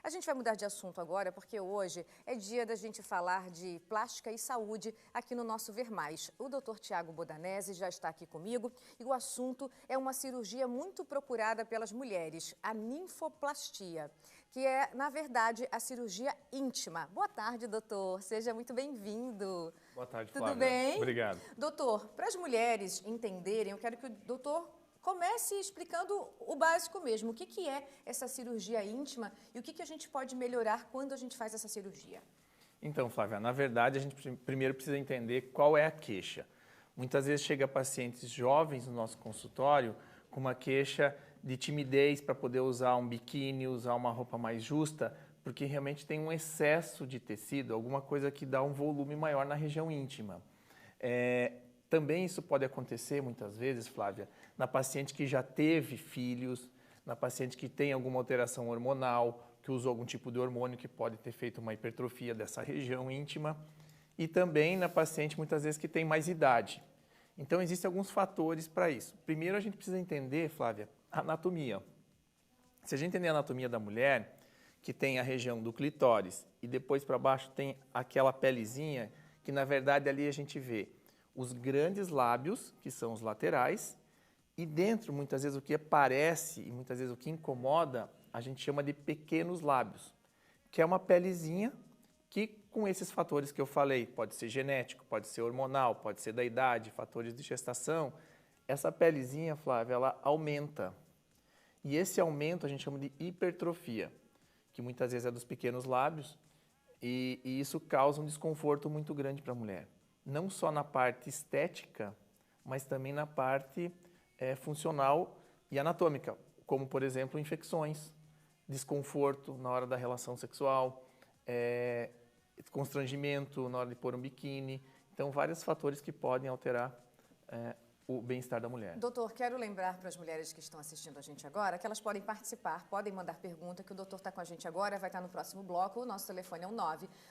A gente vai mudar de assunto agora porque hoje é dia da gente falar de plástica e saúde aqui no nosso Ver Mais. O Dr. Tiago Bodanese já está aqui comigo e o assunto é uma cirurgia muito procurada pelas mulheres, a ninfoplastia, que é, na verdade, a cirurgia íntima. Boa tarde, doutor. Seja muito bem-vindo. Boa tarde, Tudo Flávia. bem? Obrigado. Doutor, para as mulheres entenderem, eu quero que o doutor comece explicando o básico mesmo. O que é essa cirurgia íntima e o que a gente pode melhorar quando a gente faz essa cirurgia? Então, Flávia, na verdade, a gente primeiro precisa entender qual é a queixa. Muitas vezes chega pacientes jovens no nosso consultório com uma queixa de timidez para poder usar um biquíni, usar uma roupa mais justa, porque realmente tem um excesso de tecido, alguma coisa que dá um volume maior na região íntima. Também isso pode acontecer, muitas vezes, Flávia, na paciente que já teve filhos, na paciente que tem alguma alteração hormonal, que usou algum tipo de hormônio que pode ter feito uma hipertrofia dessa região íntima, e também na paciente, muitas vezes, que tem mais idade. Então, existem alguns fatores para isso. Primeiro, a gente precisa entender, Flávia, a anatomia. Se a gente entender a anatomia da mulher, que tem a região do clitóris e depois para baixo tem aquela pelezinha, que na verdade ali a gente vê os grandes lábios, que são os laterais, e dentro, muitas vezes, o que aparece e muitas vezes o que incomoda, a gente chama de pequenos lábios, que é uma pelezinha que, com esses fatores que eu falei, pode ser genético, pode ser hormonal, pode ser da idade, fatores de gestação, essa pelezinha, Flávia, ela aumenta. E esse aumento a gente chama de hipertrofia, que muitas vezes é dos pequenos lábios, e isso causa um desconforto muito grande para a mulher. Não só na parte estética, mas também na parte funcional e anatômica, como, por exemplo, infecções, desconforto na hora da relação sexual, constrangimento na hora de pôr um biquíni. Então, vários fatores que podem alterar o bem-estar da mulher. Doutor, quero lembrar para as mulheres que estão assistindo a gente agora que elas podem participar, podem mandar pergunta, que o doutor está com a gente agora, vai estar no próximo bloco. O nosso telefone é o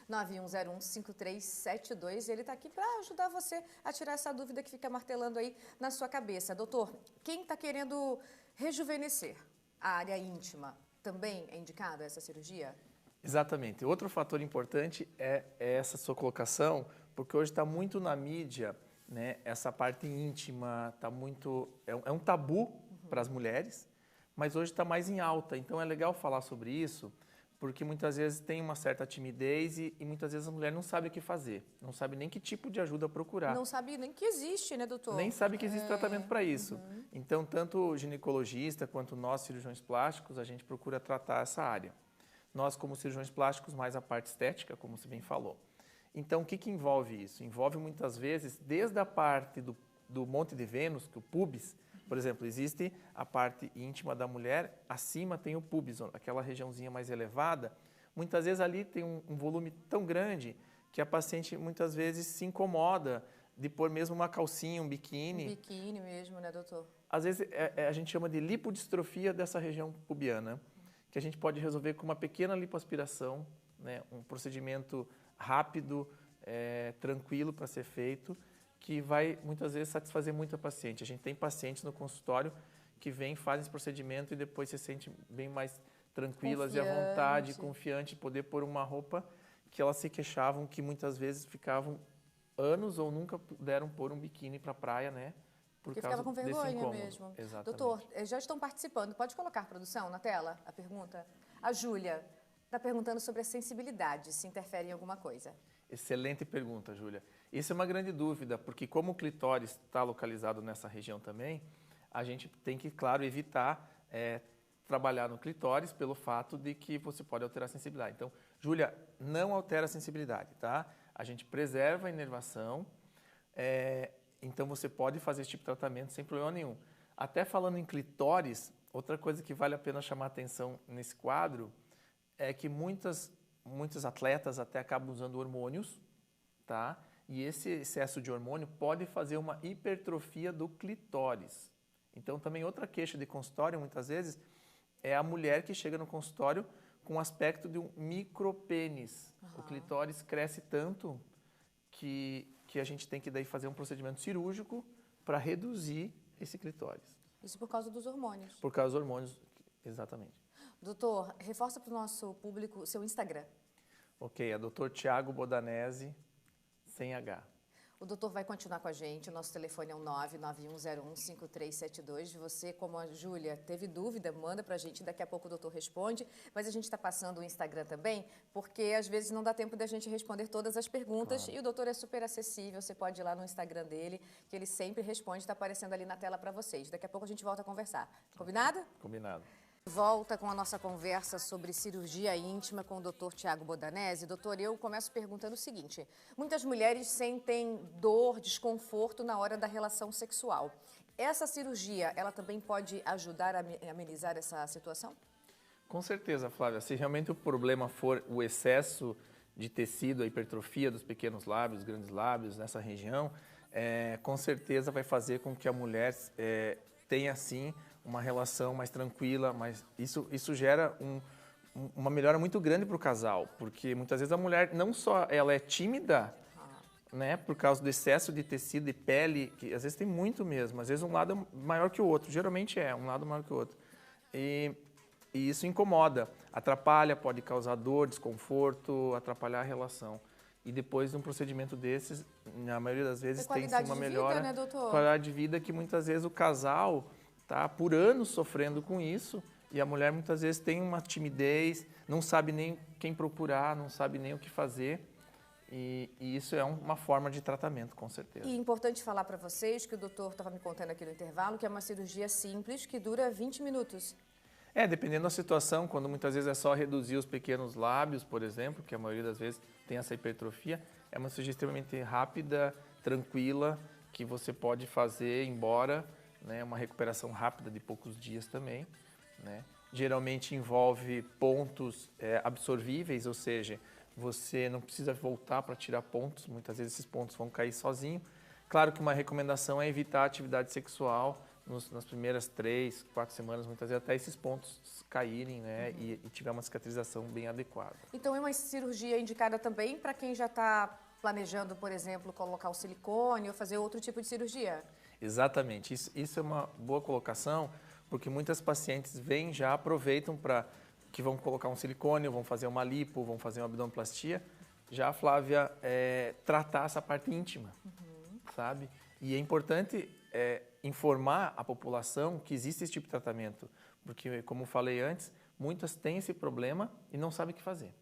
991015372 e ele está aqui para ajudar você a tirar essa dúvida que fica martelando aí na sua cabeça. Doutor, quem está querendo rejuvenescer a área íntima, também é indicado essa cirurgia? Exatamente. Outro fator importante é essa sua colocação, porque hoje está muito na mídia, né, essa parte íntima, tá muito, é um tabu para as mulheres, mas hoje está mais em alta. Então é legal falar sobre isso, porque muitas vezes tem uma certa timidez e muitas vezes a mulher não sabe o que fazer, não sabe nem que tipo de ajuda procurar. Não sabe nem que existe, né, doutor? Nem sabe que existe tratamento para isso. Então, tanto o ginecologista quanto nós, cirurgiões plásticos, a gente procura tratar essa área. Nós, como cirurgiões plásticos, mais a parte estética, como você bem falou. Então, o que envolve isso? Envolve muitas vezes, desde a parte do Monte de Vênus, que o pubis, por exemplo, existe a parte íntima da mulher, acima tem o pubis, aquela regiãozinha mais elevada. Muitas vezes ali tem um volume tão grande que a paciente muitas vezes se incomoda de pôr mesmo uma calcinha, um biquíni. Um biquíni mesmo, né, doutor? Às vezes a gente chama de lipodistrofia dessa região pubiana, que a gente pode resolver com uma pequena lipoaspiração, né, um procedimento rápido, tranquilo para ser feito, que vai muitas vezes satisfazer muito a paciente. A gente tem pacientes no consultório que vêm, fazem esse procedimento e depois se sentem bem mais tranquilas e à vontade, confiante, poder pôr uma roupa que elas se queixavam que muitas vezes ficavam anos ou nunca puderam pôr um biquíni para a praia, né? Porque ficava com vergonha mesmo. Exatamente. Doutor, já estão participando. Pode colocar, produção, na tela, a pergunta? A Júlia está perguntando sobre a sensibilidade, se interfere em alguma coisa. Excelente pergunta, Júlia. Isso é uma grande dúvida, porque como o clitóris está localizado nessa região também, a gente tem que, claro, evitar trabalhar no clitóris pelo fato de que você pode alterar a sensibilidade. Então, Júlia, não altera a sensibilidade, tá? A gente preserva a inervação, então você pode fazer esse tipo de tratamento sem problema nenhum. Até falando em clitóris, outra coisa que vale a pena chamar a atenção nesse quadro é que muitos atletas até acabam usando hormônios, tá? E esse excesso de hormônio pode fazer uma hipertrofia do clitóris. Então, também outra queixa de consultório, muitas vezes, é a mulher que chega no consultório com o aspecto de um micropênis. O clitóris cresce tanto que a gente tem que daí fazer um procedimento cirúrgico para reduzir esse clitóris. Isso por causa dos hormônios. Por causa dos hormônios, exatamente. Doutor, reforça para o nosso público o seu Instagram. Ok, é Dr. Tiago Bodanese, sem H. O doutor vai continuar com a gente, o nosso telefone é o 991015372. Você, como a Júlia, teve dúvida, manda para a gente, daqui a pouco o doutor responde. Mas a gente está passando o Instagram também, porque às vezes não dá tempo da gente responder todas as perguntas. Claro. E o doutor é super acessível, você pode ir lá no Instagram dele, que ele sempre responde, está aparecendo ali na tela para vocês. Daqui a pouco a gente volta a conversar. Combinado? Combinado. Volta com a nossa conversa sobre cirurgia íntima com o Dr. Tiago Bodanese. Doutor, eu começo perguntando o seguinte: muitas mulheres sentem dor, desconforto na hora da relação sexual. Essa cirurgia, ela também pode ajudar a amenizar essa situação? Com certeza, Flávia. Se realmente o problema for o excesso de tecido, a hipertrofia dos pequenos lábios, grandes lábios nessa região, com certeza vai fazer com que a mulher tenha, sim, uma relação mais tranquila, mas isso gera uma melhora muito grande para o casal, porque muitas vezes a mulher não só ela é tímida, né, por causa do excesso de tecido e pele, que às vezes tem muito mesmo, às vezes um lado é maior que o outro, geralmente um lado maior que o outro, e isso incomoda, atrapalha, pode causar dor, desconforto, atrapalhar a relação. E depois de um procedimento desses, na maioria das vezes tem-se uma melhora, né, doutor? Qualidade de vida, que muitas vezes o casal está por anos sofrendo com isso, e a mulher muitas vezes tem uma timidez, não sabe nem quem procurar, não sabe nem o que fazer, e isso é uma forma de tratamento, com certeza. E é importante falar para vocês que o doutor estava me contando aqui no intervalo que é uma cirurgia simples que dura 20 minutos. Dependendo da situação, quando muitas vezes é só reduzir os pequenos lábios, por exemplo, que a maioria das vezes tem essa hipertrofia, é uma cirurgia extremamente rápida, tranquila, que você pode fazer embora, né, uma recuperação rápida de poucos dias também, né? Geralmente envolve pontos absorvíveis, ou seja, você não precisa voltar para tirar pontos, muitas vezes esses pontos vão cair sozinho. Claro que uma recomendação é evitar a atividade sexual nas primeiras 3, 4 semanas, muitas vezes até esses pontos caírem, né, e tiver uma cicatrização bem adequada. Então é uma cirurgia indicada também para quem já está planejando, por exemplo, colocar o silicone ou fazer outro tipo de cirurgia? Exatamente, isso é uma boa colocação, porque muitas pacientes vêm já aproveitam para que vão colocar um silicone, vão fazer uma lipo, vão fazer uma abdominoplastia, já, Flávia, tratar essa parte íntima, sabe? E é importante informar a população que existe esse tipo de tratamento, porque, como falei antes, muitas têm esse problema e não sabem o que fazer.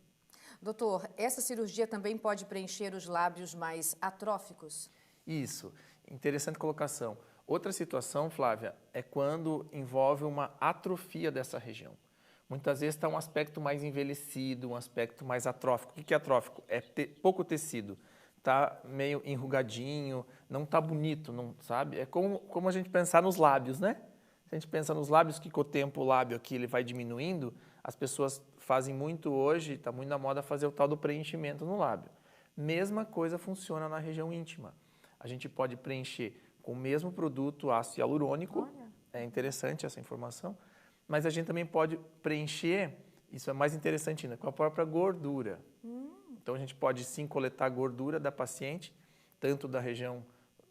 Doutor, essa cirurgia também pode preencher os lábios mais atróficos? Isso, interessante colocação. Outra situação, Flávia, é quando envolve uma atrofia dessa região. Muitas vezes está um aspecto mais envelhecido, um aspecto mais atrófico. O que é atrófico? É pouco tecido, está meio enrugadinho, não está bonito, não, sabe? É como a gente pensar nos lábios, né? Se a gente pensa nos lábios, que com o tempo o lábio aqui ele vai diminuindo, as pessoas fazem muito hoje, está muito na moda fazer o tal do preenchimento no lábio. Mesma coisa funciona na região íntima. A gente pode preencher com o mesmo produto ácido hialurônico, é interessante essa informação, mas a gente também pode preencher, isso é mais interessante ainda, com a própria gordura. Então a gente pode sim coletar a gordura da paciente, tanto da região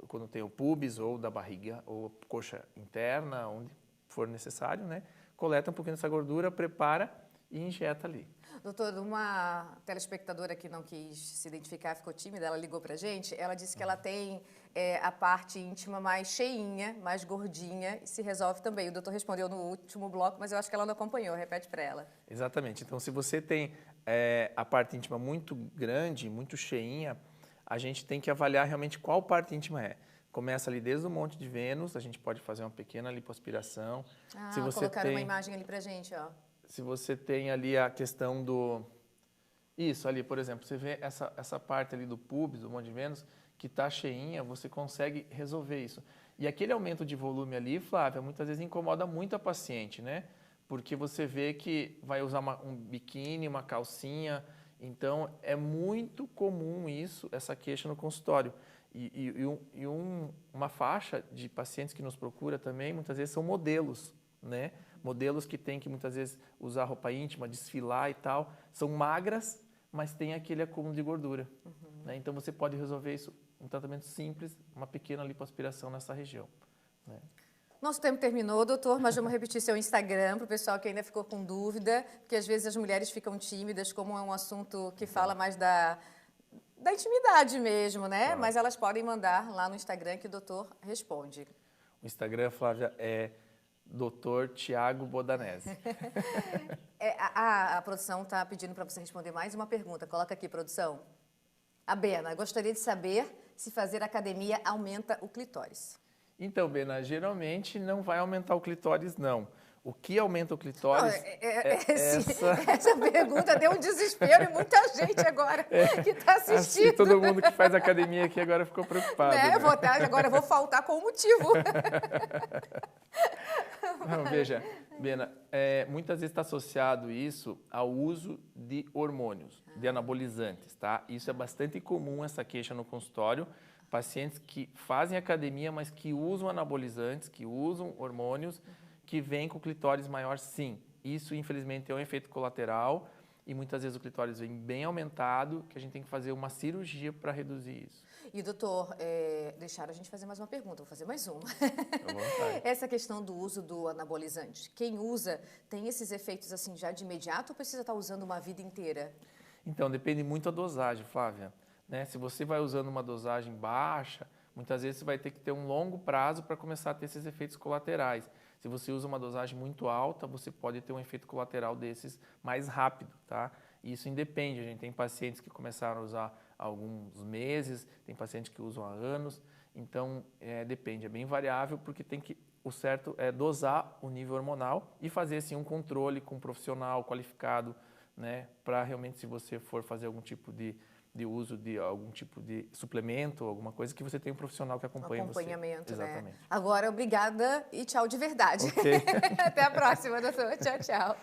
quando tem o pubis, ou da barriga, ou coxa interna, onde for necessário, né? Coleta um pouquinho dessa gordura, prepara e injeta ali. Doutor, uma telespectadora que não quis se identificar, ficou tímida, ela ligou pra gente, ela disse que ela tem a parte íntima mais cheinha, mais gordinha, e se resolve também. O doutor respondeu no último bloco, mas eu acho que ela não acompanhou, repete para ela. Exatamente, então se você tem a parte íntima muito grande, muito cheinha, a gente tem que avaliar realmente qual parte íntima é. Começa ali desde o Monte de Vênus, a gente pode fazer uma pequena lipoaspiração. Se você colocaram uma imagem ali pra gente, ó. Se você tem ali a questão do... Isso, ali, por exemplo, você vê essa parte ali do pubis, do Monte de Vênus, que está cheinha, você consegue resolver isso. E aquele aumento de volume ali, Flávia, muitas vezes incomoda muito a paciente, né? Porque você vê que vai usar um biquíni, uma calcinha, então é muito comum isso, essa queixa no consultório. Uma faixa de pacientes que nos procura também, muitas vezes são modelos, né? Modelos que têm que muitas vezes usar roupa íntima, desfilar e tal, são magras, mas tem aquele acúmulo de gordura. Né? Então você pode resolver isso, um tratamento simples, uma pequena lipoaspiração nessa região. Né? Nosso tempo terminou, doutor, mas vamos repetir seu Instagram para o pessoal que ainda ficou com dúvida, porque às vezes as mulheres ficam tímidas, como é um assunto que fala mais da intimidade mesmo, né? Claro. Mas elas podem mandar lá no Instagram que o doutor responde. O Instagram, Flávia, é Dr. Tiago Bodanese. A produção está pedindo para você responder mais uma pergunta. Coloca aqui, produção. A Bena, gostaria de saber se fazer academia aumenta o clitóris. Então, Bena, geralmente não vai aumentar o clitóris, não. O que aumenta o clitóris essa pergunta deu um desespero em muita gente agora que está assistindo. Assim, todo mundo que faz academia aqui agora ficou preocupado. Né? Né? Agora eu vou faltar com um motivo. Não, veja, Bena, muitas vezes está associado isso ao uso de hormônios, de anabolizantes, tá? Isso é bastante comum, essa queixa no consultório. Pacientes que fazem academia, mas que usam anabolizantes, que usam hormônios, que vêm com o clitóris maior, sim. Isso, infelizmente, é um efeito colateral e muitas vezes o clitóris vem bem aumentado, que a gente tem que fazer uma cirurgia para reduzir isso. E, doutor, deixaram a gente fazer mais uma pergunta, vou fazer mais uma. Essa questão do uso do anabolizante, quem usa tem esses efeitos assim já de imediato ou precisa estar usando uma vida inteira? Então, depende muito da dosagem, Flávia. Né? Se você vai usando uma dosagem baixa, muitas vezes você vai ter que ter um longo prazo para começar a ter esses efeitos colaterais. Se você usa uma dosagem muito alta, você pode ter um efeito colateral desses mais rápido, tá? Isso independe, a gente tem pacientes que começaram a usar há alguns meses, tem pacientes que usam há anos, então depende, é bem variável, porque o certo é dosar o nível hormonal e fazer assim, um controle com um profissional qualificado, né? Para realmente, se você for fazer algum tipo de uso de algum tipo de suplemento, alguma coisa, que você tem um profissional que acompanha você. Acompanhamento, Exatamente. Né? Agora, obrigada e tchau de verdade. Okay. Até a próxima, doutor. Tchau, tchau.